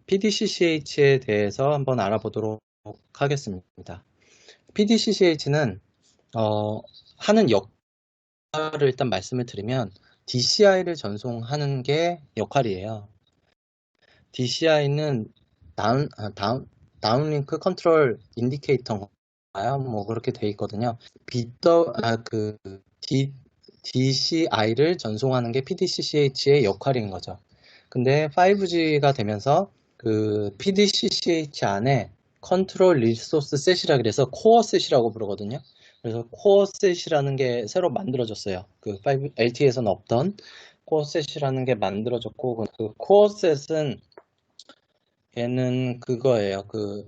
PDCCH에 대해서 한번 알아보도록 하겠습니다. PDCCH는 하는 역할을 일단 말씀을 드리면 DCI를 전송하는 게 역할이에요. DCI는 다운링크 컨트롤 인디케이터인가요? 뭐 그렇게 돼 있거든요. DCI를 전송하는 게 PDCCH의 역할인 거죠. 근데 5G가 되면서 그 PDCCH 안에 컨트롤 리소스 셋이라 그래서 코어 셋이라고 부르거든요. 그래서 코어 셋이라는 게 새로 만들어졌어요. 그 LTE에서는 없던 코어 셋이라는 게 만들어졌고, 그 코어 셋은 얘는 그거예요. 그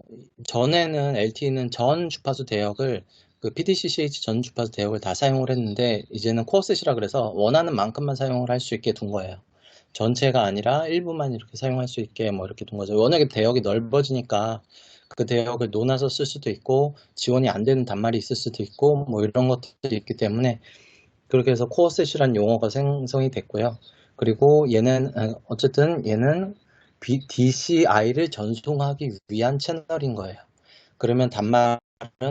전에는 LTE는 전 주파수 대역을 그 PDCCH 전 주파수 대역을 다 사용을 했는데 이제는 코어셋이라 그래서 원하는 만큼만 사용을 할 수 있게 둔 거예요. 전체가 아니라 일부만 이렇게 사용할 수 있게 뭐 이렇게 둔 거죠. 워낙에 대역이 넓어지니까 그 대역을 논아서 쓸 수도 있고 지원이 안 되는 단말이 있을 수도 있고 뭐 이런 것들이 있기 때문에 그렇게 해서 코어셋이라는 용어가 생성이 됐고요. 그리고 얘는 어쨌든 얘는 DCI를 전송하기 위한 채널인 거예요. 그러면 단말은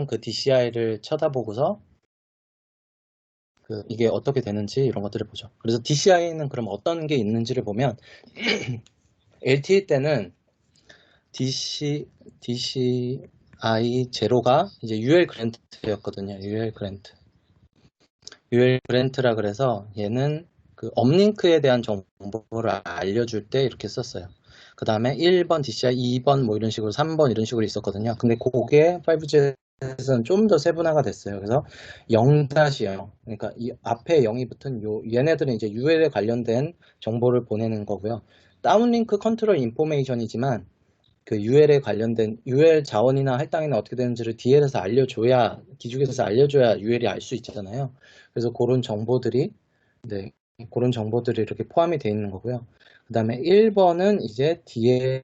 그 DCI를 쳐다보고서 이게 어떻게 되는지 이런 것들을 보죠. 그래서 DCI는 그럼 어떤 게 있는지를 보면 LTE 때는 DCI 제로가 이제 UL 그랜트였거든요. UL 그랜트라 그래서 얘는 그 업링크에 대한 정보를 알려줄 때 이렇게 썼어요. 그 다음에 1번 DCI, 2번 뭐 이런 식으로 3번 이런 식으로 있었거든요. 근데 그게 5G에서는 좀 더 세분화가 됐어요. 그래서 0-0 그러니까 이 앞에 0이 붙은 얘네들은 이제 UL에 관련된 정보를 보내는 거고요. 다운링크 컨트롤 인포메이션이지만 그 UL에 관련된 UL 자원이나 할당이나 어떻게 되는지를 DL에서 알려줘야 기죽에서 알려줘야 UL이 알 수 있잖아요. 그래서 그런 정보들이 그런 정보들이 이렇게 포함이 되어 있는 거고요. 그 다음에 1번은 이제 DL에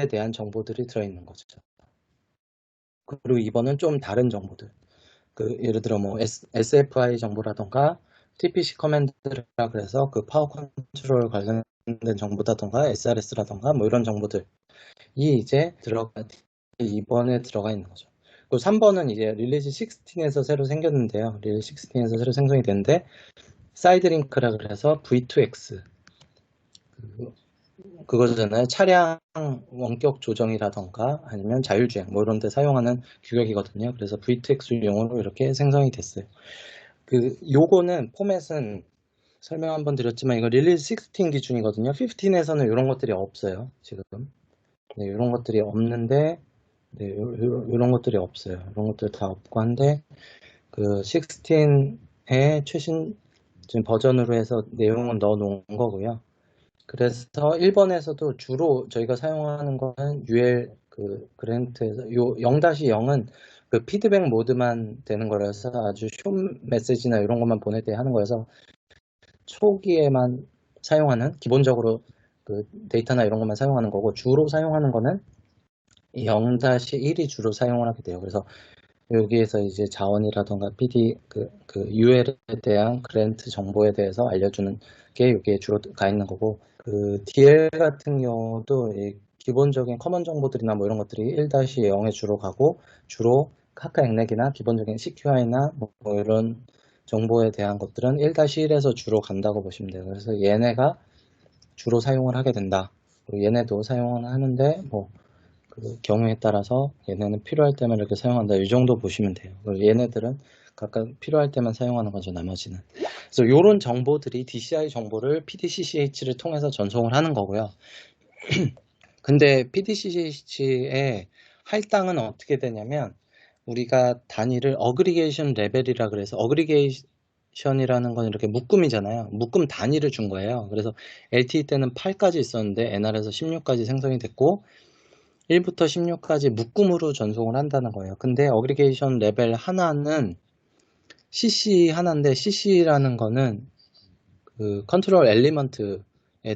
대한 정보들이 들어있는 거죠. 그리고 2번은 좀 다른 정보들. 그 예를 들어 뭐 SFI 정보라던가 TPC 커맨드라 그래서 그 파워 컨트롤 관련된 정보라던가 SRS라던가 뭐 이런 정보들이 이제 2번에 들어가 있는 거죠. 그리고 3번은 이제 릴리즈 16에서 새로 생겼는데요. 릴리즈 16에서 새로 생성이 됐는데 사이드 링크라 그래서 V2X 그거잖아요. 차량 원격 조정이라던가 아니면 자율주행 뭐 이런 데 사용하는 규격이거든요. 그래서 V2X 용어로 이렇게 생성이 됐어요. 요거는 포맷은 설명 한번 드렸지만 이거 릴리즈 16 기준이거든요. 15에서는 이런 것들이 없어요. 지금 이런 것들이 없는데 이런 것들이 없어요. 이런 것들 다 없고 한데 그 16의 최신 지금 버전으로 해서 내용은 넣어 놓은 거고요. 그래서 1번에서도 주로 저희가 사용하는 거는 UL 그랜트에서 요 0-0은 그 피드백 모드만 되는 거라서 아주 숏 메시지나 이런 것만 보낼 때 하는 거여서 초기에만 사용하는 기본적으로 그 데이터나 이런 것만 사용하는 거고 주로 사용하는 거는 0-1이 주로 사용을 하게 돼요. 그래서 여기에서 이제 자원이라던가 UL에 대한 그랜트 정보에 대해서 알려주는 게 여기에 주로 가 있는 거고 그 DL 같은 경우도 기본적인 커먼 정보들이나 뭐 이런 것들이 1-0에 주로 가고 주로 카카 액렉이나 기본적인 CQI나 뭐 이런 정보에 대한 것들은 1-1에서 주로 간다고 보시면 돼요. 그래서 얘네가 주로 사용을 하게 된다. 그리고 얘네도 사용을 하는데 뭐 그 경우에 따라서 얘네는 필요할 때만 이렇게 사용한다. 이 정도 보시면 돼요. 그리고 얘네들은 각각 필요할 때만 사용하는 거죠. 나머지는. 그래서 이런 정보들이 DCI 정보를 PDCCH를 통해서 전송을 하는 거고요. 근데 PDCCH의 할당은 어떻게 되냐면 우리가 단위를 어그리게이션 레벨이라 그래서 어그리게이션이라는 건 이렇게 묶음이잖아요. 묶음 단위를 준 거예요. 그래서 LTE 때는 8까지 있었는데 NR에서 16까지 생성이 됐고 1부터 16까지 묶음으로 전송을 한다는 거예요. 근데 어그리게이션 레벨 하나는 CC 하나인데 CC라는 거는 그 컨트롤 엘리먼트의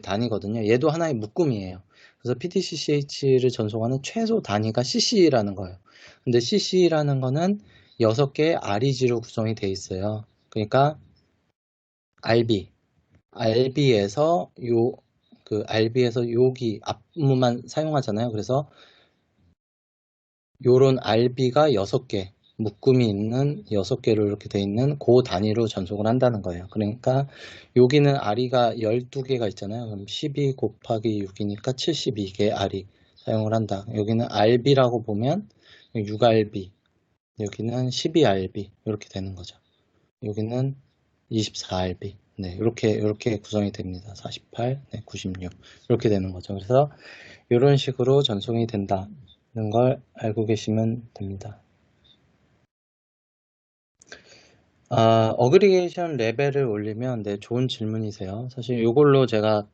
단위거든요. 얘도 하나의 묶음이에요. 그래서 PDCCH를 전송하는 최소 단위가 CC라는 거예요. 근데 CC라는 거는 6개의 REG로 구성이 되어 있어요. 그러니까 RB에서 그 RB에서 여기 앞부분만 사용하잖아요. 그래서 요런 RB가 6개, 묶음이 있는 6개로 이렇게 돼 있는 그 단위로 전송을 한다는 거예요. 그러니까 여기는 RE가 12개가 있잖아요. 그럼 12 곱하기 6이니까 72개 RE 사용을 한다. 여기는 RB라고 보면 6RB, 여기는 12RB 이렇게 되는 거죠. 여기는 24RB. 네, 이렇게 구성이 됩니다. 48, 네, 96 이렇게 되는 거죠. 그래서 이런 식으로 전송이 된다는 걸 알고 계시면 됩니다. 어그리게이션 레벨을 올리면 네, 좋은 질문이세요. 사실 이걸로 제가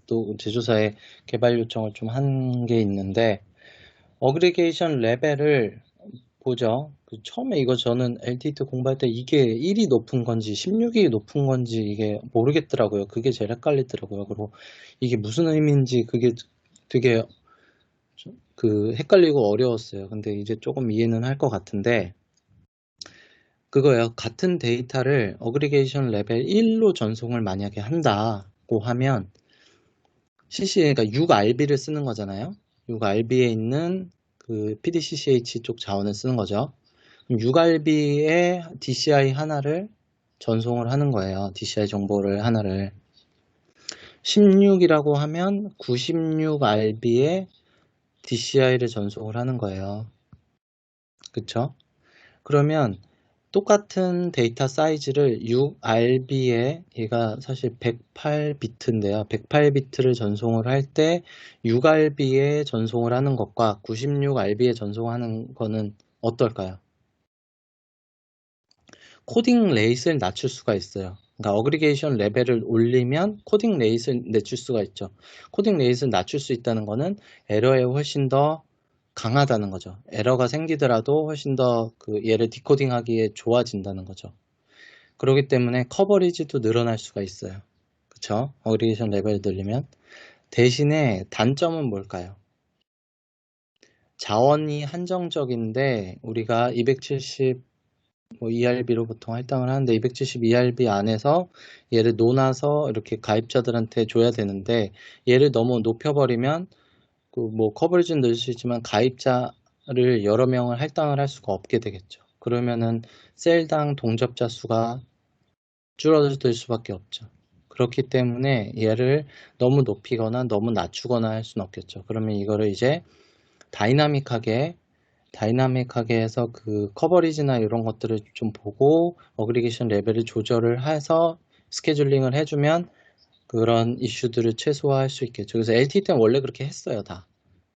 또 제조사에 개발 요청을 좀 한 게 있는데 어그리게이션 레벨을 보죠. 처음에 이거 저는 LTE 공부할 때 이게 1이 높은 건지 16이 높은 건지 이게 모르겠더라고요. 그게 제일 헷갈리더라고요. 그리고 이게 무슨 의미인지 그게 되게 헷갈리고 어려웠어요. 근데 이제 조금 이해는 할 것 같은데 그거예요. 같은 데이터를 어그리게이션 레벨 1로 전송을 만약에 한다고 하면 그러니까 6RB를 쓰는 거잖아요. 6RB에 있는 그 PDCCH 쪽 자원을 쓰는 거죠. 6RB에 DCI 하나를 전송을 하는 거예요. DCI 정보를 하나를. 16이라고 하면 96RB에 DCI를 전송을 하는 거예요. 그쵸? 그러면 똑같은 데이터 사이즈를 6RB에 얘가 사실 108비트인데요. 108비트를 전송을 할 때 6RB에 전송을 하는 것과 96RB에 전송하는 거는 어떨까요? 코딩 레이스를 낮출 수가 있어요. 그러니까 어그리게이션 레벨을 올리면 코딩 레이스를 낮출 수가 있죠. 코딩 레이스를 낮출 수 있다는 거는 에러에 훨씬 더 강하다는 거죠. 에러가 생기더라도 훨씬 더 얘를 디코딩하기에 좋아진다는 거죠. 그렇기 때문에 커버리지도 늘어날 수가 있어요. 그쵸? 어그리게이션 레벨을 늘리면. 대신에 단점은 뭘까요? 자원이 한정적인데 우리가 270 ERB로 보통 할당을 하는데 270 ERB 안에서 얘를 놓아서 이렇게 가입자들한테 줘야 되는데 얘를 너무 높여버리면 커버리지는 늘 수 있지만 가입자를 여러 명을 할당을 할 수가 없게 되겠죠. 그러면은 셀당 동접자 수가 줄어들 수밖에 없죠. 그렇기 때문에 얘를 너무 높이거나 너무 낮추거나 할 수는 없겠죠. 그러면 이거를 이제 다이나믹하게 해서 커버리지나 이런 것들을 좀 보고 어그리게이션 레벨을 조절을 해서 스케줄링을 해주면 그런 이슈들을 최소화할 수 있겠죠. 그래서 LTE 때는 원래 그렇게 했어요. 다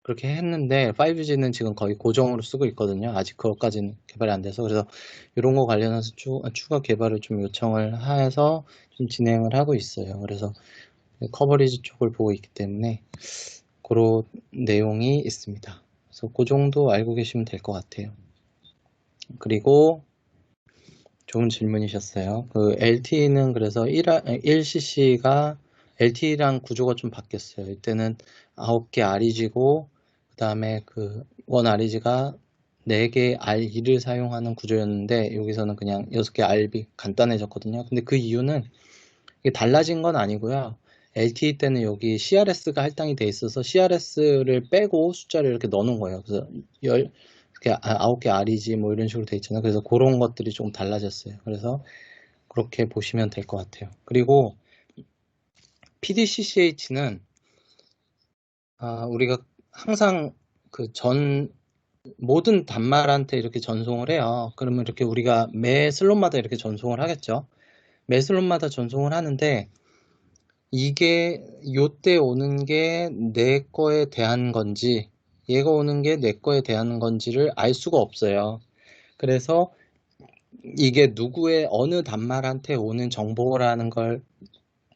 그렇게 했는데 5G는 지금 거의 고정으로 쓰고 있거든요. 아직 그것까지는 개발이 안 돼서. 그래서 이런 거 관련해서 추가 개발을 좀 요청을 해서 좀 진행을 하고 있어요. 그래서 커버리지 쪽을 보고 있기 때문에 그런 내용이 있습니다. 그래서 그 정도 알고 계시면 될 것 같아요. 그리고 좋은 질문이셨어요. LTE는 그래서 1cc가 LTE랑 구조가 좀 바뀌었어요. 이때는 9개 REG고 그 다음에 원 REG가 4개 RE를 사용하는 구조였는데 여기서는 그냥 6개 RB 간단해졌거든요. 근데 그 이유는 이게 달라진 건 아니고요. LTE 때는 여기 CRS가 할당이 돼 있어서 CRS를 빼고 숫자를 이렇게 넣는 거예요. 그래서 이렇게 9개 REG 뭐 이런 식으로 돼 있잖아요. 그래서 그런 것들이 좀 달라졌어요. 그래서 그렇게 보시면 될 것 같아요. 그리고 PDCCH는 우리가 항상 모든 단말한테 이렇게 전송을 해요. 그러면 이렇게 우리가 매 슬롯마다 이렇게 전송을 하겠죠. 매 슬롯마다 전송을 하는데 이게 요때 오는 게 내 거에 대한 건지 얘가 오는 게 내 거에 대한 건지를 알 수가 없어요. 그래서 이게 누구의 어느 단말한테 오는 정보라는 걸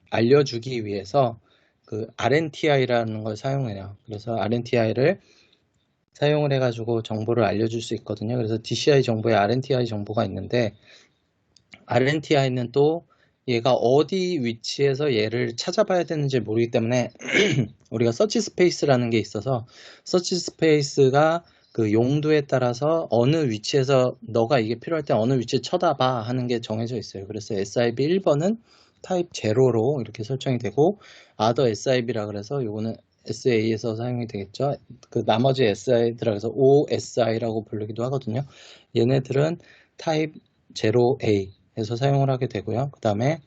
알려주기 위해서 RNTI라는 걸 사용해요. 그래서 RNTI를 사용을 해가지고 정보를 알려줄 수 있거든요. 그래서 DCI 정보에 RNTI 정보가 있는데 RNTI는 또 얘가 어디 위치에서 얘를 찾아봐야 되는지 모르기 때문에 우리가 서치 스페이스라는 게 있어서 서치 스페이스가 그 용도에 따라서 어느 위치에서 너가 이게 필요할 때 어느 위치에 쳐다봐 하는 게 정해져 있어요. 그래서 SIB 1번은 타입 제로로 이렇게 설정이 되고 other SIB라 그래서 요거는 SA에서 사용이 되겠죠. 그 나머지 SI들라 그래서 OSI라고 부르기도 하거든요. 얘네들은 타입 0A에서 사용을 하게 되고요. 그 다음에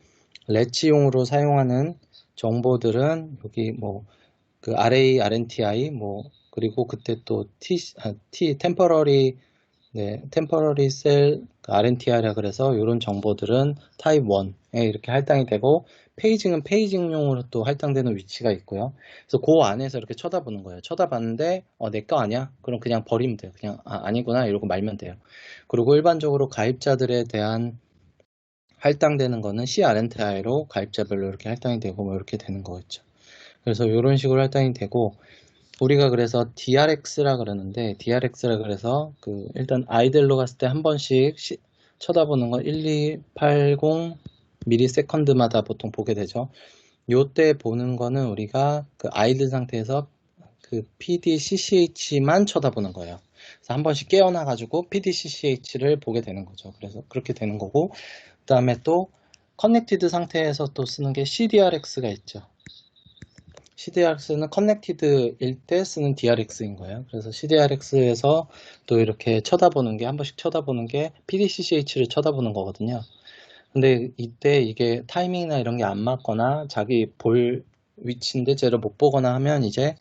렛치용으로 사용하는 정보들은 여기 뭐 그 RA, RNTI 뭐 그리고 그때 또 temporary 네, 템퍼러리 셀 RNTI라 그래서 이런 정보들은 타입 1에 이렇게 할당이 되고 페이징은 페이징용으로 또 할당되는 위치가 있고요. 그래서 그 안에서 이렇게 쳐다보는 거예요. 쳐다봤는데 내 거 아니야? 그럼 그냥 버리면 돼요. 그냥 아니구나 이러고 말면 돼요. 그리고 일반적으로 가입자들에 대한 할당되는 거는 CRNTI로 가입자별로 이렇게 할당이 되고 뭐 이렇게 되는 거겠죠. 그래서 이런 식으로 할당이 되고 우리가 그래서 DRX라 그러는데 DRX라 그래서 그 일단 아이들로 갔을 때 한 번씩 쳐다보는 건 1280 미리세컨드마다 보통 보게 되죠. 요때 보는 거는 우리가 그 아이들 상태에서 그 PDCCH만 쳐다보는 거예요. 그래서 한 번씩 깨어나 가지고 PDCCH를 보게 되는 거죠. 그래서 그렇게 되는 거고 그 다음에 또 커넥티드 상태에서 또 쓰는 게 CDRX가 있죠. CDRX는 커넥티드일 때 쓰는 DRX인 거예요. 그래서 CDRX에서 또 이렇게 쳐다보는 게 한 번씩 쳐다보는 게 PDCCH를 쳐다보는 거거든요. 근데 이때 이게 타이밍이나 이런 게 안 맞거나 자기 볼 위치인데 쟤를 못 보거나 하면 이제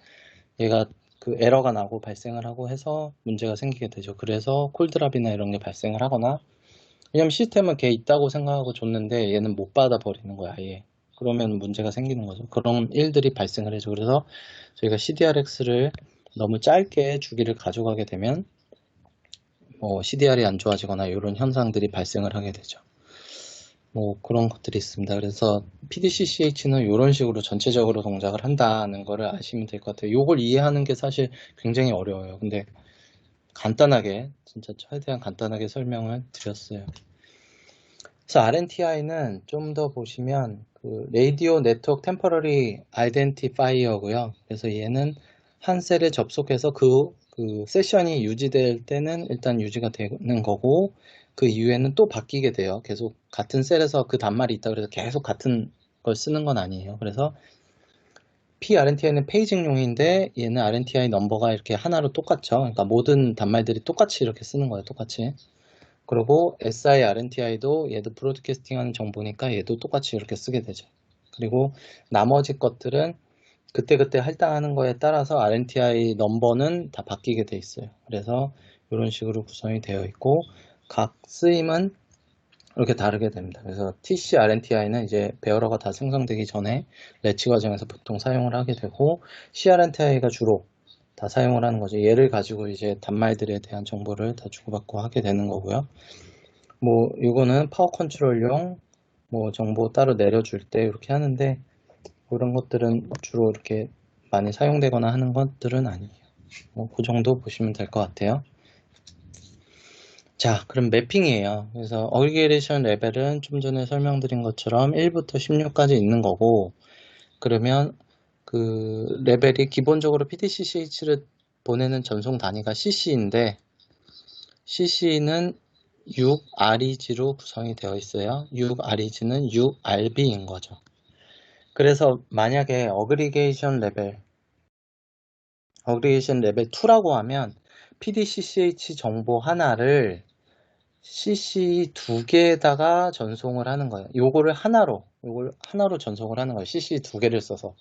얘가 그 에러가 나고 발생을 하고 해서 문제가 생기게 되죠. 그래서 콜드랍이나 이런 게 발생을 하거나 왜냐면 시스템은 걔 있다고 생각하고 줬는데 얘는 못 받아 버리는 거야 아예. 그러면 문제가 생기는 거죠. 그런 일들이 발생을 해죠. 그래서 저희가 CDRX를 너무 짧게 주기를 가져가게 되면 뭐 CDR이 안 좋아지거나 이런 현상들이 발생을 하게 되죠. 뭐 그런 것들이 있습니다. 그래서 PDCCH는 이런 식으로 전체적으로 동작을 한다는 거를 아시면 될 것 같아요. 이걸 이해하는 게 사실 굉장히 어려워요. 근데 간단하게 진짜 최대한 간단하게 설명을 드렸어요. 그래서 RNTI는 좀 더 보시면 그 라디오 네트워크 템퍼러리 아이덴티파이어고요. 그래서 얘는 한 셀에 접속해서 그 세션이 유지될 때는 일단 유지가 되는 거고 그 이후에는 또 바뀌게 돼요. 계속 같은 셀에서 그 단말이 있다 그래서 계속 같은 걸 쓰는 건 아니에요. 그래서 PRNTI는 페이징용인데 얘는 RNTI 넘버가 이렇게 하나로 똑같죠. 그러니까 모든 단말들이 똑같이 이렇게 쓰는 거예요. 똑같이. 그리고 SIRNTI도 얘도 브로드캐스팅 하는 정보니까 얘도 똑같이 이렇게 쓰게 되죠. 그리고 나머지 것들은 그때그때 할당하는 거에 따라서 RNTI 넘버는 다 바뀌게 돼 있어요. 그래서 이런 식으로 구성이 되어 있고 각 쓰임은 이렇게 다르게 됩니다. 그래서 TC RNTI는 이제 베어러가 다 생성되기 전에 래치 과정에서 보통 사용을 하게 되고 CRNTI가 주로 다 사용을 하는 거죠. 얘를 가지고 이제 단말들에 대한 정보를 다 주고받고 하게 되는 거고요. 뭐 이거는 파워 컨트롤용 뭐 정보 따로 내려줄 때 이렇게 하는데 그런 것들은 주로 이렇게 많이 사용되거나 하는 것들은 아니에요. 뭐그 정도 보시면 될 것 같아요. 자, 그럼 매핑이에요. 그래서 어그리게이션 레벨은 좀 전에 설명드린 것처럼 1부터 16까지 있는 거고 그러면 그 레벨이 기본적으로 PDCCH를 보내는 전송 단위가 CC인데 CC는 6REG로 구성이 되어 있어요. 6REG는 6RB인 거죠. 그래서 만약에 어그리게이션 레벨 2라고 하면 PDCCH 정보 하나를 CC 두 개에다가 전송을 하는 거예요. 요걸 하나로 전송을 하는 거예요. CC 두 개를 써서.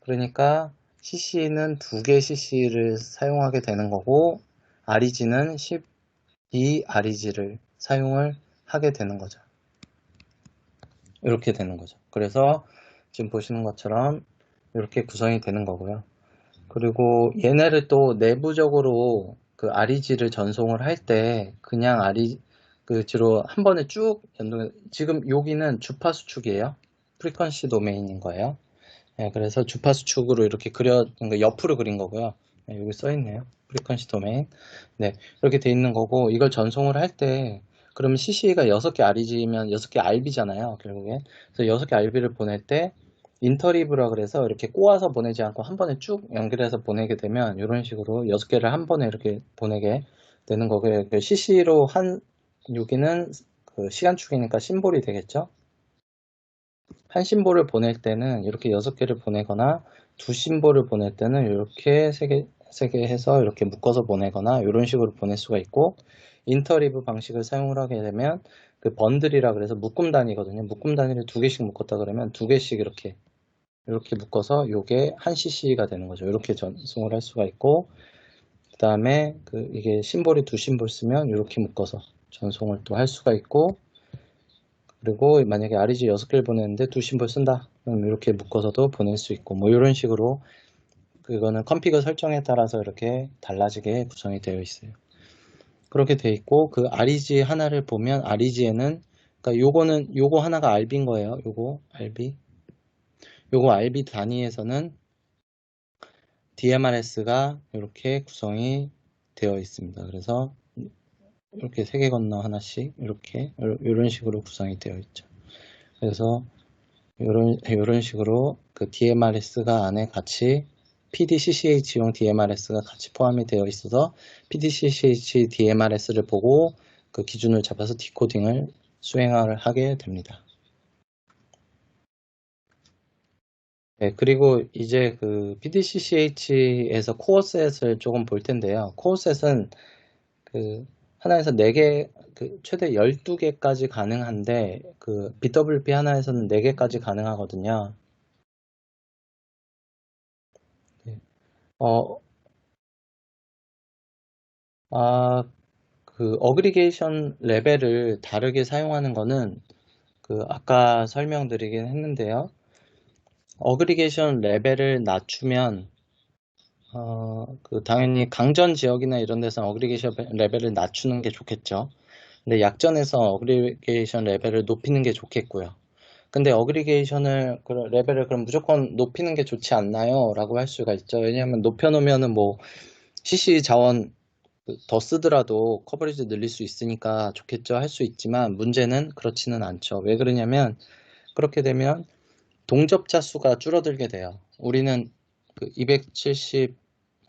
그러니까 CC는 두 개 CC를 사용하게 되는 거고 REG는 12 REG를 사용을 하게 되는 거죠. 이렇게 되는 거죠. 그래서 지금 보시는 것처럼 이렇게 구성이 되는 거고요. 그리고 얘네를 또 내부적으로 그 REG를 전송을 할 때 그냥 그 주로 한 번에 쭉 지금 여기는 주파수 축이에요. 프리퀀시 도메인인 거예요. 네, 그래서 주파수 축으로 이렇게 그러니까 옆으로 그린 거고요. 네, 여기 써 있네요. 프리퀀시 도메인. 네, 이렇게 돼 있는 거고 이걸 전송을 할 때 그러면 CC가 6개 REG면 6개 RB잖아요. 결국에. 그래서 6개 RB를 보낼 때 인터리브라 그래서 이렇게 꼬아서 보내지 않고 한 번에 쭉 연결해서 보내게 되면 이런 식으로 6개를 한 번에 이렇게 보내게 되는 거고요. CC로 여기는 그 시간축이니까 심볼이 되겠죠. 한 심볼을 보낼 때는 이렇게 6개를 보내거나 두 심볼을 보낼 때는 이렇게 3개 해서 이렇게 묶어서 보내거나 이런 식으로 보낼 수가 있고, 인터리브 방식을 사용을 하게 되면 그 번들이라 그래서 묶음 단위거든요. 묶음 단위를 2개씩 묶었다 그러면 2개씩 이렇게 묶어서 이게 한 cc가 되는 거죠. 이렇게 전송을 할 수가 있고, 그 다음에 이게 심볼이 두 심볼 쓰면 이렇게 묶어서 전송을 또 할 수가 있고, 그리고 만약에 REG 6개를 보내는데 두 심볼 쓴다 그럼 이렇게 묶어서도 보낼 수 있고, 뭐 이런 식으로 그거는 컨피그 설정에 따라서 이렇게 달라지게 구성이 되어 있어요. 그렇게 되어 있고, 그 REG 하나를 보면 REG에는, 그러니까 요거 하나가 RB인 거예요. 요거 RB 단위에서는 DMRS가 이렇게 구성이 되어 있습니다. 그래서 이렇게 3개 건너 하나씩 이런 식으로 구성이 되어 있죠. 그래서 이런 식으로 그 DMRS가 안에 같이 PDCCH용 DMRS가 같이 포함이 되어 있어서 PDCCH DMRS를 보고 그 기준을 잡아서 디코딩을 수행을 하게 됩니다. 네, 그리고 이제 그 PDCCH에서 코어셋을 조금 볼 텐데요. 코어셋은 그 하나에서 4개, 최대 12개까지 가능한데, 그 BWP 하나에서는 4개까지 가능하거든요. 네. 어, 아, 그 어그리게이션 레벨을 다르게 사용하는 거는 아까 설명드리긴 했는데요. 어그리게이션 레벨을 낮추면 당연히 강전 지역이나 이런 데서 어그리게이션 레벨을 낮추는 게 좋겠죠. 근데 약전에서 어그리게이션 레벨을 높이는 게 좋겠고요. 근데 어그리게이션을 레벨을 그럼 무조건 높이는 게 좋지 않나요? 라고 할 수가 있죠. 왜냐하면 높여놓으면은 뭐 CC 자원 더 쓰더라도 커버리지 늘릴 수 있으니까 좋겠죠. 할 수 있지만 문제는 그렇지는 않죠. 왜 그러냐면 그렇게 되면 동접자 수가 줄어들게 돼요. 우리는 270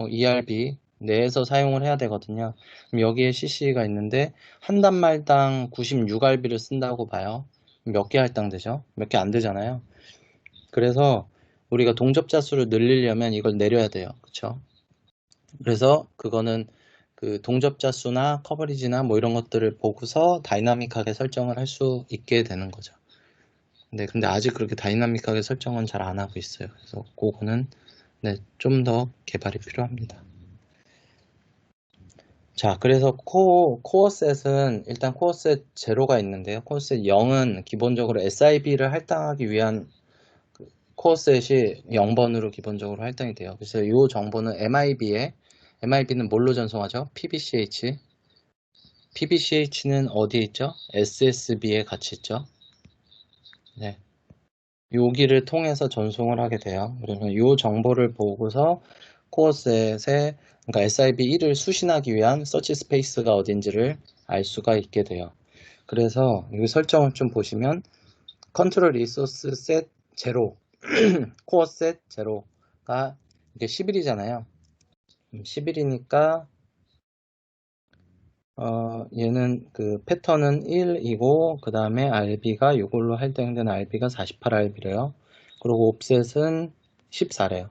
ERB 내에서 사용을 해야 되거든요. 그럼 여기에 CC가 있는데 한 단말당 96RB를 쓴다고 봐요. 몇 개 할당되죠? 몇 개 안 되잖아요. 그래서 우리가 동접자 수를 늘리려면 이걸 내려야 돼요. 그쵸? 그래서 그거는 그 동접자 수나 커버리지나 뭐 이런 것들을 보고서 다이나믹하게 설정을 할 수 있게 되는 거죠. 네, 근데 아직 그렇게 다이나믹하게 설정은 잘 안 하고 있어요. 그래서 그거는 네, 좀 더 개발이 필요합니다. 자, 그래서 코어셋은 일단 코어셋 제로가 있는데요. 코어셋 0은 기본적으로 SIB를 할당하기 위한 코어셋이 0번으로 기본적으로 할당이 돼요. 그래서 이 정보는 MIB는 뭘로 전송하죠? PBCH. PBCH는 어디에 있죠? SSB에 같이 있죠. 네. 여기를 통해서 전송을 하게 돼요. 그러면 이 정보를 보고서 코어셋에, 그러니까 SIB1을 수신하기 위한 서치 스페이스가 어딘지를 알 수가 있게 돼요. 그래서 이 설정을 좀 보시면 컨트롤 리소스 셋 제로 코어셋 제로가 이게 11이잖아요. 11이니까 얘는 그 패턴은 1이고 그 다음에 RB가 이걸로 할당된 RB가 48RB래요. 그리고 옵셋은 14래요.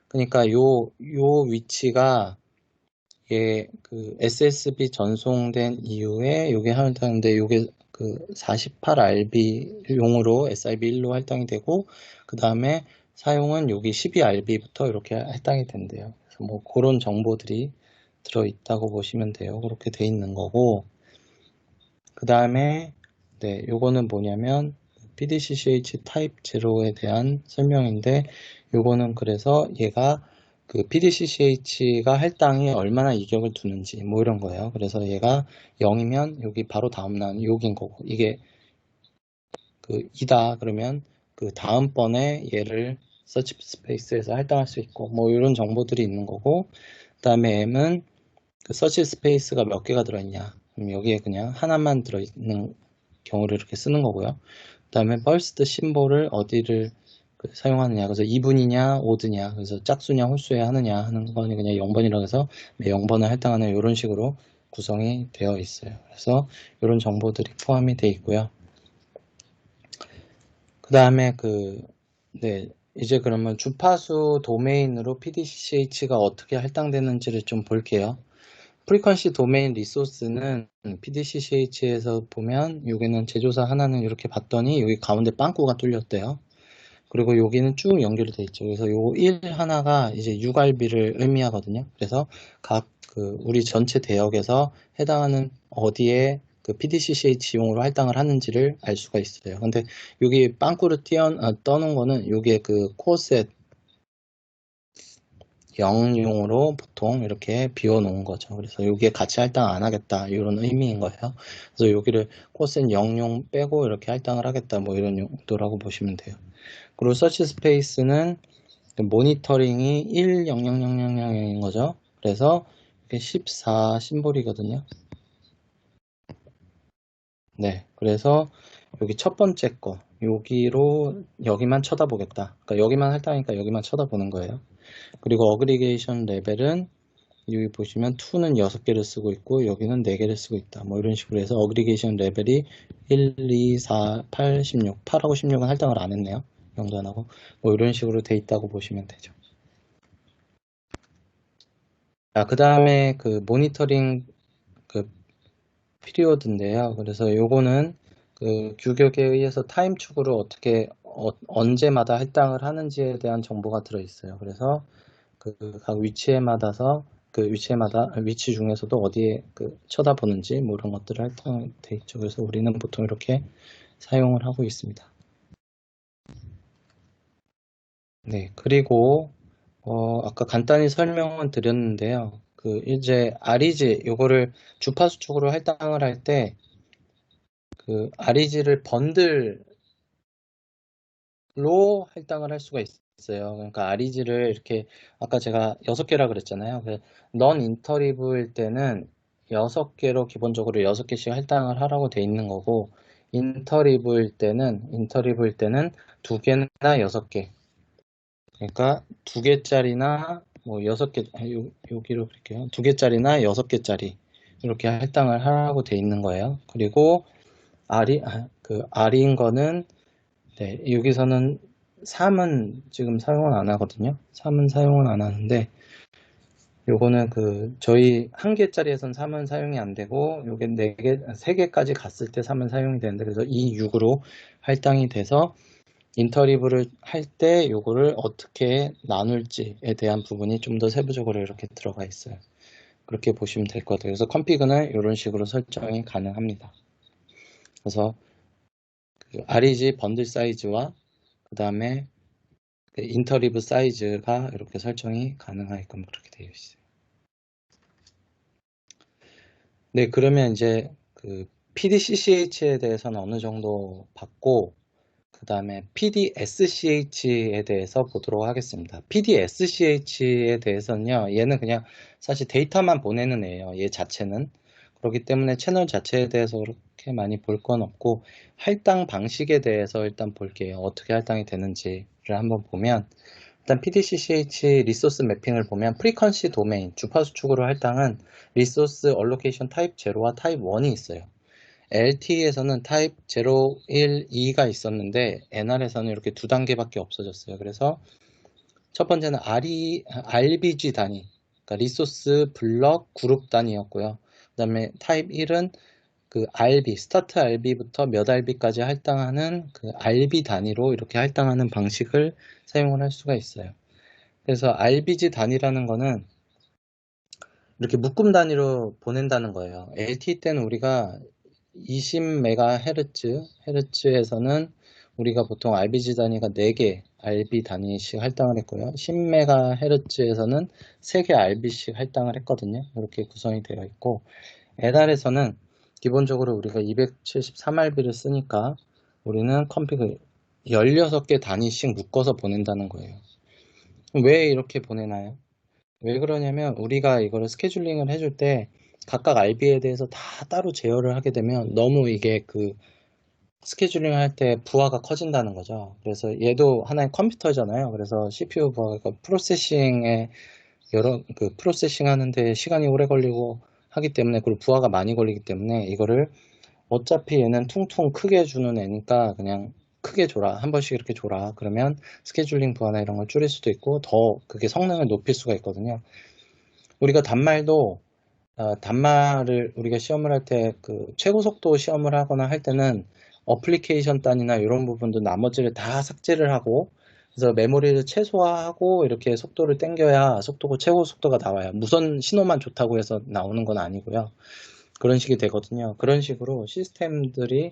그러니까 요 위치가 이게 그 SSB 전송된 이후에 요게 할당인데 요게 그 48RB용으로 SIB1로 할당이 되고 그 다음에 사용은 여기 12RB부터 이렇게 할당이 된대요. 그래서 뭐 그런 정보들이 들어있다고 보시면 돼요. 그렇게 돼 있는 거고 그 다음에 네, 요거는 뭐냐면 PDCCH 타입 제로에 대한 설명인데 요거는 그래서 얘가 그 PDCCH가 할당이 얼마나 이격을 두는지 뭐 이런 거예요. 그래서 얘가 0이면 여기 바로 다음 난 여기인 거고 이게 그 2다 그러면 그 다음번에 얘를 서치 스페이스에서 할당할 수 있고 뭐 이런 정보들이 있는 거고 그 다음에 M은 그 서치 스페이스가 몇 개가 들어있냐 그럼 여기에 그냥 하나만 들어있는 경우를 이렇게 쓰는 거고요. 그 다음에 burst 심볼을 어디를 사용하느냐 그래서 2분이냐 5드냐 그래서 짝수냐 홀수야 하느냐 하는 거는 그냥 0번이라고 해서 0번을 할당하는 이런 식으로 구성이 되어 있어요. 그래서 이런 정보들이 포함이 되어 있고요. 그 다음에 네, 이제 그러면 주파수 도메인으로 PDCH가 어떻게 할당되는지를 좀 볼게요. 프리퀀시 도메인 리소스는 PDCH에서 보면 여기는 제조사 하나는 이렇게 봤더니 여기 가운데 빵꾸가 뚫렸대요. 그리고 여기는 쭉 연결이 돼 있죠. 그래서 요 1 하나가 이제 URB를 의미하거든요. 그래서 우리 전체 대역에서 해당하는 어디에 PDCCH용으로 할당을 하는지를 알 수가 있어요. 근데 여기 빵꾸를 떠놓은 거는 여기에 코어셋 0용으로 보통 이렇게 비워놓은 거죠. 그래서 여기에 같이 할당 안 하겠다 이런 의미인 거예요. 그래서 여기를 코어셋 0용 빼고 이렇게 할당을 하겠다 뭐 이런 용도라고 보시면 돼요. 그리고 서치 스페이스는 모니터링이 1000000인 거죠. 그래서 14 심볼이거든요. 네, 그래서 여기 첫 번째 거 여기만 쳐다보겠다. 그러니까 여기만 할당하니까 여기만 쳐다보는 거예요. 그리고 어그리게이션 레벨은 여기 보시면 2는 6개를 쓰고 있고 여기는 4개를 쓰고 있다. 뭐 이런 식으로 해서 어그리게이션 레벨이 1, 2, 4, 8, 16, 8하고 16은 할당을 안 했네요. 영도 안 하고 뭐 이런 식으로 돼 있다고 보시면 되죠. 자, 그 다음에 모니터링 피리오드인데요. 그래서 요거는 규격에 의해서 타임 축으로 어떻게 언제마다 할당을 하는지에 대한 정보가 들어 있어요. 그래서 각 위치에마다서 위치 중에서도 어디에 쳐다보는지 뭐 이런 것들을 할당돼 있죠. 그래서 우리는 보통 이렇게 사용을 하고 있습니다. 네, 그리고 아까 간단히 설명은 드렸는데요. 이제 REG 요거를 주파수 쪽으로 할당을 할 때 REG를 번들로 할당을 할 수가 있어요. 그러니까 REG를 이렇게 아까 제가 6개라 그랬잖아요. 넌 인터리브일 때는 6개로 기본적으로 6개씩 할당을 하라고 돼 있는 거고 인터리브일 때는 2개나 6개. 그러니까 2개짜리나 뭐 6개, 여기로 그릴게요. 2개짜리나 6개짜리 이렇게 할당을 하라고 돼 있는 거예요. 그리고 R인 거는 네, 여기서는 3은 지금 사용은 안 하거든요. 3은 사용은 안 하는데 요거는 저희 1개짜리에선 3은 사용이 안 되고 요게 4개, 3개까지 갔을 때 3은 사용이 되는데 그래서 이 6으로 할당이 돼서 인터리브를 할 때 요거를 어떻게 나눌지에 대한 부분이 좀 더 세부적으로 이렇게 들어가 있어요. 그렇게 보시면 될 것 같아요. 그래서 컴피그는 이런 식으로 설정이 가능합니다. 그래서 REG 번들 사이즈와 그 다음에 인터리브 사이즈가 이렇게 설정이 가능하게끔 그렇게 되어 있어요. 네, 그러면 이제 PDCCH에 대해서는 어느 정도 봤고 그 다음에 PDSCH에 대해서 보도록 하겠습니다. PDSCH에 대해서는요, 얘는 그냥 사실 데이터만 보내는 애예요. 얘 자체는. 그렇기 때문에 채널 자체에 대해서 그렇게 많이 볼 건 없고 할당 방식에 대해서 일단 볼게요. 어떻게 할당이 되는지를 한번 보면 일단 PDCCH 리소스 매핑을 보면 프리퀀시 도메인, 주파수 축으로 할당은 리소스 얼로케이션 타입 0와 타입 1이 있어요. LTE에서는 타입 0, 1, 2가 있었는데 NR에서는 이렇게 2단계밖에 없어졌어요. 그래서 첫 번째는 RBG 단위, 그러니까 리소스 블럭 그룹 단위였고요. 그 다음에 타입 1은 RB, 스타트 RB부터 몇 RB까지 할당하는 RB 단위로 이렇게 할당하는 방식을 사용을 할 수가 있어요. 그래서 RBG 단위라는 거는 이렇게 묶음 단위로 보낸다는 거예요. LTE 때는 우리가 20MHz, 헤르츠에서는 우리가 보통 RBG 단위가 4개 RB 단위씩 할당을 했고요. 10MHz에서는 3개 RB씩 할당을 했거든요. 이렇게 구성이 되어 있고 NR에서는 기본적으로 우리가 273RB를 쓰니까 우리는 컴피그 16개 단위씩 묶어서 보낸다는 거예요. 왜 이렇게 보내나요? 왜 그러냐면 우리가 이거를 스케줄링을 해줄 때 각각 RB에 대해서 다 따로 제어를 하게 되면 너무 이게 스케줄링 할 때 부하가 커진다는 거죠. 그래서 얘도 하나의 컴퓨터잖아요. 그래서 CPU 부하가 프로세싱에 프로세싱 하는데 시간이 오래 걸리고 하기 때문에 그리고 부하가 많이 걸리기 때문에 이거를 어차피 얘는 퉁퉁 크게 주는 애니까 그냥 크게 줘라. 한 번씩 이렇게 줘라. 그러면 스케줄링 부하나 이런 걸 줄일 수도 있고 더 그게 성능을 높일 수가 있거든요. 우리가 단말을 우리가 시험을 할 때 그 최고 속도 시험을 하거나 할 때는 어플리케이션 단위나 이런 부분도 나머지를 다 삭제를 하고 그래서 메모리를 최소화하고 이렇게 속도를 땡겨야 최고 속도가 나와요. 무선 신호만 좋다고 해서 나오는 건 아니고요. 그런 식이 되거든요. 그런 식으로 시스템들이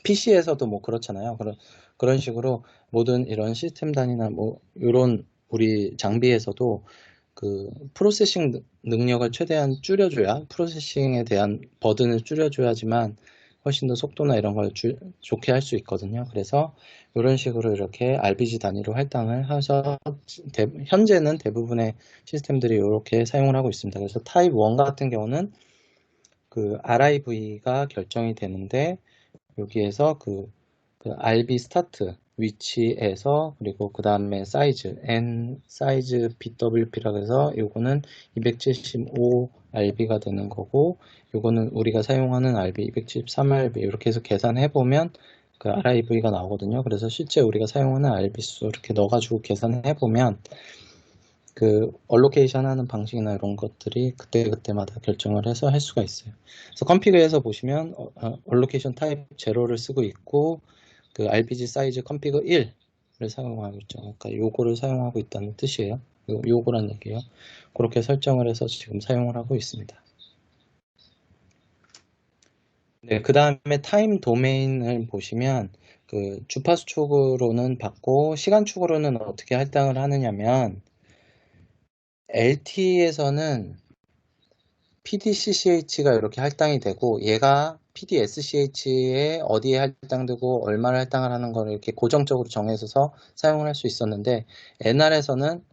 PC에서도 뭐 그렇잖아요. 그런 식으로 모든 이런 시스템 단위나 뭐 이런 우리 장비에서도 그 프로세싱 능력을 최대한 줄여줘야 프로세싱에 대한 버든을 줄여줘야지만 훨씬 더 속도나 이런 걸 좋게 할 수 있거든요. 그래서 이런 식으로 이렇게 RBG 단위로 할당을 해서 현재는 대부분의 시스템들이 이렇게 사용을 하고 있습니다. 그래서 타입 1 같은 경우는 그 RIV가 결정이 되는데 여기에서 그 RB 스타트 위치에서 그리고 그 다음에 사이즈 N 사이즈 BWP라고 해서 요거는 275 RB가 되는 거고 요거는 우리가 사용하는 RB 273 RB 이렇게 해서 계산해 보면 그 RIV가 나오거든요. 그래서 실제 우리가 사용하는 RB 수 이렇게 넣어가지고 계산해 보면 그 얼로케이션 하는 방식이나 이런 것들이 그때그때마다 결정을 해서 할 수가 있어요. 그래서 컴피그에서 보시면 얼로케이션 타입 0를 쓰고 있고 그 RBG 사이즈 컴피그 1을 사용하고 있죠. 그러니까 요거를 사용하고 있다는 뜻이에요. 요거란 얘기예요. 그렇게 설정을 해서 지금 사용을 하고 있습니다. 네, 그 다음에 타임 도메인을 보시면 그 주파수 축으로는 받고 시간 축으로는 어떻게 할당을 하느냐면 LTE에서는 PDCCH가 이렇게 할당이 되고 얘가 PDSCH에 어디에 할당되고 얼마를 할당을 하는 걸 이렇게 고정적으로 정해서 사용을 할 수 있었는데 NR에서는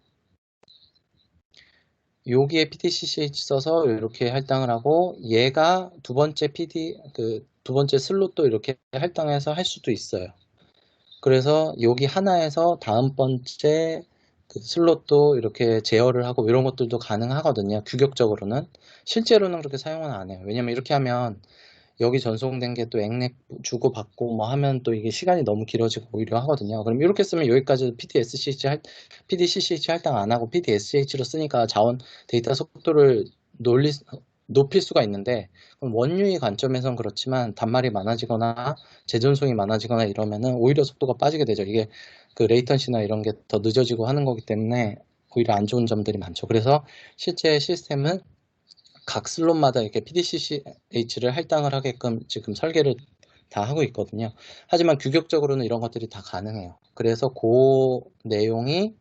여기에 PDCCH 써서 이렇게 할당을 하고 얘가 두 번째 두 번째 슬롯도 이렇게 할당해서 할 수도 있어요. 그래서 여기 하나에서 다음 번째 그 슬롯도 이렇게 제어를 하고 이런 것들도 가능하거든요. 규격적으로는. 실제로는 그렇게 사용은 안 해요. 왜냐면 이렇게 하면 여기 전송된 게 또 액렉 주고받고 뭐 하면 또 이게 시간이 너무 길어지고 오히려 하거든요. 그럼 이렇게 쓰면 여기까지 PDCCH 할당 안 하고 PDSCH로 쓰니까 데이터 속도를 높일 수가 있는데 그럼 원유의 관점에선 그렇지만 단말이 많아지거나 재전송이 많아지거나 이러면은 오히려 속도가 빠지게 되죠. 이게 그 레이턴시나 이런 게 더 늦어지고 하는 거기 때문에 오히려 안 좋은 점들이 많죠. 그래서 실제 시스템은 각 슬롯마다 이렇게 PDCCH를 할당을 하게끔 지금 설계를 다 하고 있거든요. 하지만 규격적으로는 이런 것들이 다 가능해요. 그래서 그 내용이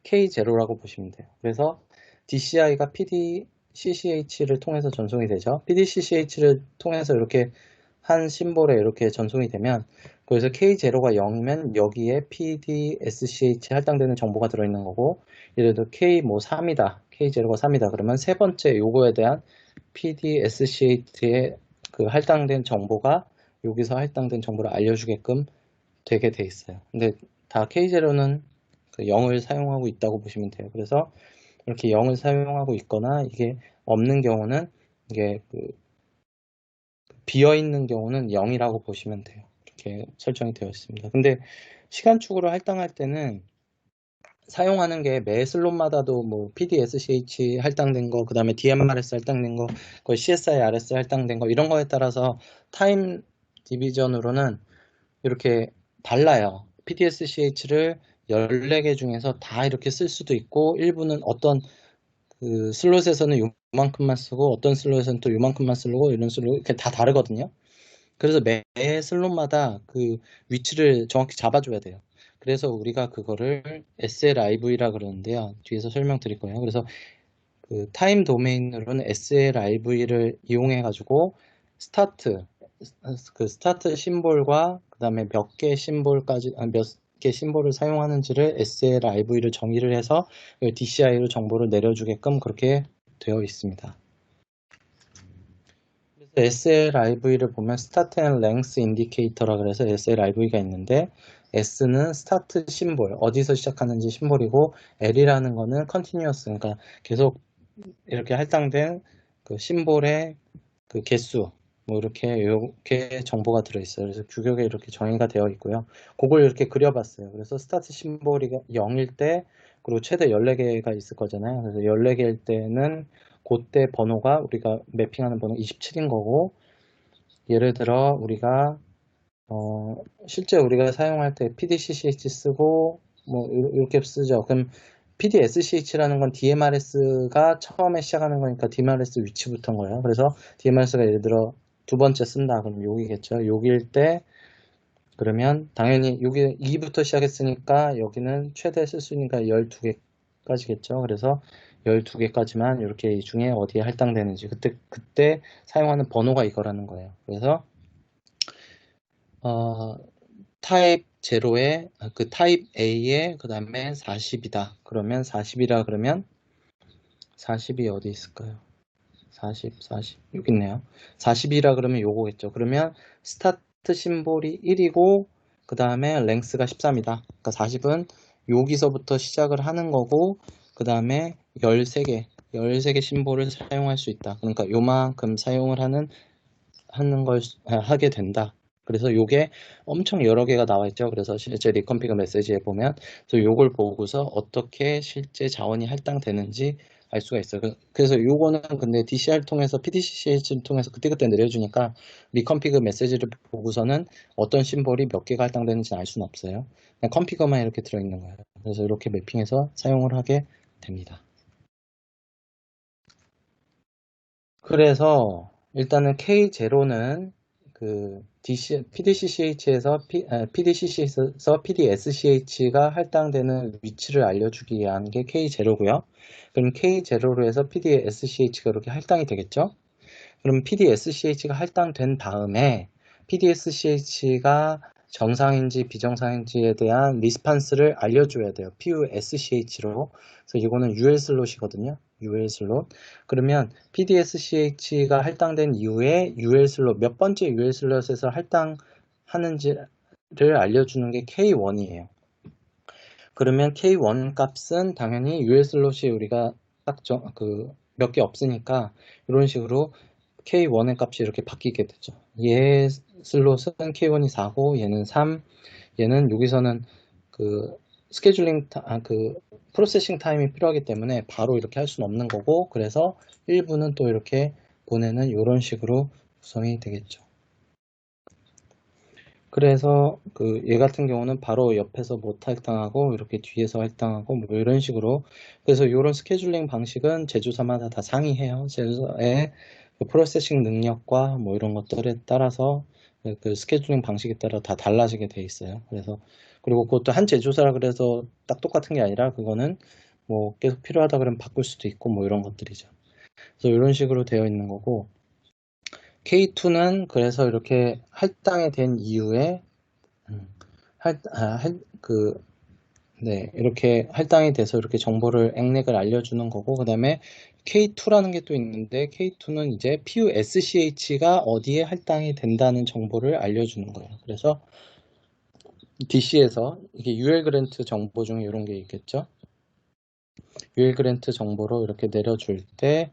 K0라고 보시면 돼요. 그래서 DCI가 PDCCH를 통해서 전송이 되죠. PDCCH를 통해서 이렇게 한 심볼에 이렇게 전송이 되면 그래서 K0가 0이면 여기에 PDSCH 할당되는 정보가 들어있는 거고 예를 들어 K 뭐 3이다. K0가 3이다. 그러면 세 번째 요거에 대한 PDSCH에 그 할당된 정보가 여기서 할당된 정보를 알려주게끔 되게 돼 있어요. 근데 다 K0는 그 0을 사용하고 있다고 보시면 돼요. 그래서 이렇게 0을 사용하고 있거나 이게 없는 경우는 이게 그 비어 있는 경우는 0이라고 보시면 돼요. 이렇게 설정이 되어 있습니다. 근데 시간축으로 할당할 때는 사용하는 게 매 슬롯마다도 뭐 PDSCH 할당된 거, 그 다음에 DMRS 할당된 거, 그 CSI-RS 할당된 거 이런 거에 따라서 타임 디비전으로는 이렇게 달라요. PDSCH를 14개 중에서 다 이렇게 쓸 수도 있고 일부는 어떤 그 슬롯에서는 요만큼만 쓰고 어떤 슬롯에서는 또 요만큼만 쓰고 이런 슬롯 이렇게 다 다르거든요. 그래서 매 슬롯마다 그 위치를 정확히 잡아줘야 돼요. 그래서 우리가 그거를 SLIV라 그러는데요. 뒤에서 설명드릴 거예요. 그래서 그 타임 도메인으로는 SLIV를 이용해 가지고 그 스타트 심볼과 그 다음에 몇 개 심볼까지 몇 개 심볼을 사용하는지를 SLIV를 정의를 해서 DCI로 정보를 내려주게끔 그렇게 되어 있습니다. SLIV를 보면 Start and Length Indicator라 그래서 SLIV가 있는데 S는 스타트 심볼, 어디서 시작하는지 심볼이고 L이라는 거는 Continuous, 그러니까 계속 이렇게 할당된 그 심볼의 그 개수, 뭐 이렇게 정보가 들어있어요. 그래서 규격에 이렇게 정의가 되어 있고요. 그걸 이렇게 그려봤어요. 그래서 스타트 심볼이 0일 때, 그리고 최대 14개가 있을 거잖아요. 그래서 14개일 때는 그때 번호가 우리가 매핑하는 번호 27인 거고, 예를 들어 우리가 실제 우리가 사용할 때 PDCCH 쓰고 뭐 이렇게 쓰죠. 그럼 PDSCH라는 건 DMRS가 처음에 시작하는 거니까 DMRS 위치부터인 거예요. 그래서 DMRS가 예를 들어 두 번째 쓴다. 그럼 여기겠죠. 여기일 때 그러면 당연히 여기 2부터 시작했으니까 여기는 최대 쓸 수 있는 게 12개까지겠죠. 그래서 12개까지만 이렇게 이 중에 어디에 할당되는지 그때 사용하는 번호가 이거라는 거예요. 그래서 타입 0에 그 타입 A에 그 다음에 40이다. 그러면 40이라 그러면 40이 어디 있을까요? 40 여기 있네요. 40이라 그러면 요거겠죠. 그러면 스타트 심볼이 1이고 그 다음에 랭스가 13이다. 그러니까 40은 여기서부터 시작을 하는 거고 그 다음에 13개 심볼을 사용할 수 있다. 그러니까 요만큼 사용을 하는 걸 하게 된다. 그래서 요게 엄청 여러 개가 나와 있죠. 그래서 실제 리컨피그 메시지에 보면 그래서 요걸 보고서 어떻게 실제 자원이 할당되는지 알 수가 있어요. 그래서 요거는 근데 DCR 통해서 PDCCH를 통해서 그때그때 내려주니까 리컨피그 메시지를 보고서는 어떤 심볼이 몇 개가 할당되는지 알 수는 없어요. 그냥 컨피그만 이렇게 들어있는 거예요. 그래서 이렇게 매핑해서 사용을 하게 됩니다. 그래서 일단은 K0는 그 PDCCH에서 PDSCH가 할당되는 위치를 알려주기 위한 게 K0고요. 그럼 K0로 해서 PDSCH가 이렇게 할당이 되겠죠? 그럼 PDSCH가 할당된 다음에 PDSCH가 정상인지 비정상인지에 대한 리스판스를 알려줘야 돼요. PUSCH로. 그래서 이거는 UL 슬롯이거든요. UL 슬롯. 그러면 PDSCH가 할당된 이후에 UL 슬롯, 몇 번째 UL 슬롯에서 할당하는지를 알려주는 게 K1이에요. 그러면 K1 값은 당연히 UL 슬롯이 우리가 딱 몇 개 없으니까 이런 식으로 K1의 값이 이렇게 바뀌게 되죠. 얘 슬롯은 K1이 4고 얘는 3, 얘는 여기서는 그 스케줄링 그 프로세싱 타임이 필요하기 때문에 바로 이렇게 할 수는 없는 거고 그래서 1부는 또 이렇게 보내는 이런 식으로 구성이 되겠죠. 그래서 그 얘 같은 경우는 바로 옆에서 못 할당하고 이렇게 뒤에서 할당하고 뭐 이런 식으로 그래서 이런 스케줄링 방식은 제조사마다 다 상이해요. 제조사의 그 프로세싱 능력과 뭐 이런 것들에 따라서 그 스케줄링 방식에 따라 다 달라지게 돼 있어요. 그래서 그리고 그것도 한 제조사라 그래서 딱 똑같은 게 아니라 그거는 뭐 계속 필요하다 그러면 바꿀 수도 있고 뭐 이런 것들이죠. 그래서 이런 식으로 되어 있는 거고 K2는 그래서 이렇게 할당이 된 이후에 이렇게 할당이 돼서 이렇게 정보를 액렉을 알려주는 거고, 그 다음에 K2라는 게 또 있는데, K2는 이제 PUSCH가 어디에 할당이 된다는 정보를 알려주는 거예요. 그래서 DC에서 이게 UL 그랜트 정보 중에 이런 게 있겠죠. UL 그랜트 정보로 이렇게 내려줄 때,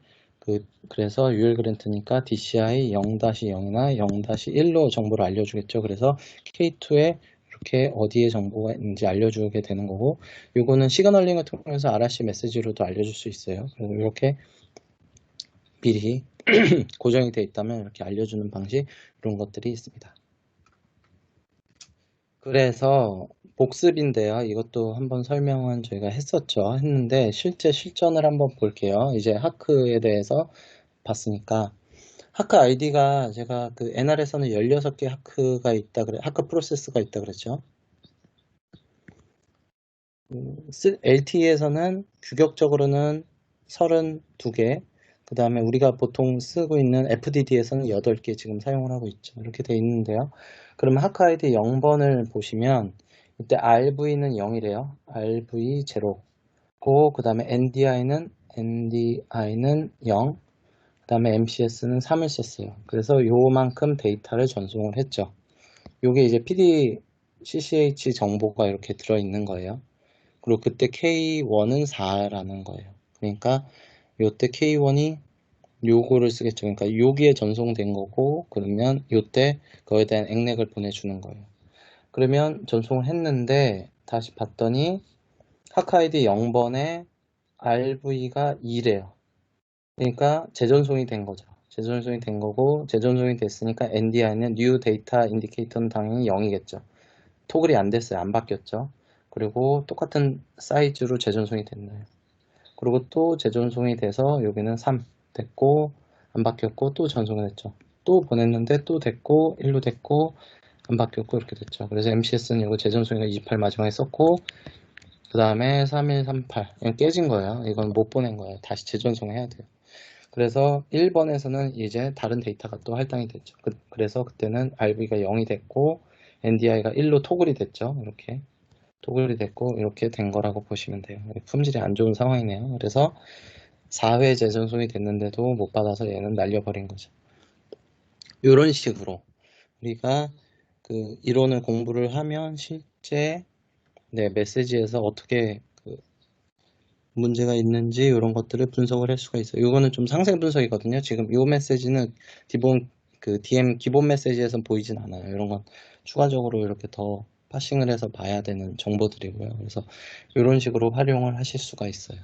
그래서 UL 그랜트니까 DCI 0-0이나 0-1로 정보를 알려주겠죠. 그래서 K2에 이렇게 어디에 정보가 있는지 알려주게 되는 거고, 요거는 시그널링을 통해서 RRC 메시지로도 알려줄 수 있어요. 그래서 이렇게 미리 고정이 되어 있다면 이렇게 알려주는 방식, 이런 것들이 있습니다. 그래서 복습인데요. 이것도 한번 설명은 저희가 했는데 실제 실전을 한번 볼게요. 이제 하크에 대해서 봤으니까 하크 아이디가 제가 그 NR에서는 16개 하크가 있다 그래 하크 프로세스가 있다 그랬죠. LTE에서는 규격적으로는 32개, 그 다음에 우리가 보통 쓰고 있는 FDD에서는 8개 지금 사용을 하고 있죠. 이렇게 돼 있는데요. 그러면 하크 아이디 0번을 보시면 이때 RV는 0이래요. RV 0. 그 다음에 NDI는 0, 그 다음에 MCS는 3을 썼어요. 그래서 요만큼 데이터를 전송을 했죠. 요게 이제 PD, CCH 정보가 이렇게 들어있는 거예요. 그리고 그때 K1은 4라는 거예요. 그러니까 요때 K1이 요거를 쓰겠죠. 그러니까 여기에 전송된 거고, 그러면 요때 그거에 대한 액렉을 보내주는 거예요. 그러면 전송을 했는데 다시 봤더니 하카이디 0번에 RV가 2래요. 그러니까 재전송이 된 거죠. 재전송이 된 거고, 재전송이 됐으니까 NDI는 New Data Indicator는 당연히 0이겠죠. 토글이 안 됐어요. 안 바뀌었죠. 그리고 똑같은 사이즈로 재전송이 됐나요? 그리고 또 재전송이 돼서 여기는 3 됐고, 안 바뀌었고, 또 전송이 됐죠. 또 보냈는데 또 됐고, 1로 됐고, 안 바뀌었고, 이렇게 됐죠. 그래서 MCS는 이거 재전송이가 28 마지막에 썼고, 그 다음에 3138. 이건 깨진 거예요. 이건 못 보낸 거예요. 다시 재전송해야 돼요. 그래서 1번에서는 이제 다른 데이터가 또 할당이 됐죠. 그래서 그때는 RV가 0이 됐고, NDI가 1로 토글이 됐죠. 이렇게. 토글이 됐고, 이렇게 된 거라고 보시면 돼요. 품질이 안 좋은 상황이네요. 그래서 4회 재전송이 됐는데도 못 받아서 얘는 날려버린 거죠. 이런 식으로 우리가 그 이론을 공부를 하면 실제 메시지에서 어떻게 그 문제가 있는지 이런 것들을 분석을 할 수가 있어요. 이거는 좀 상세 분석이거든요. 지금 이 메시지는 기본 그 DM 기본 메시지에선 보이진 않아요. 이런 건 추가적으로 이렇게 더 파싱을 해서 봐야 되는 정보들이고요. 그래서 이런 식으로 활용을 하실 수가 있어요.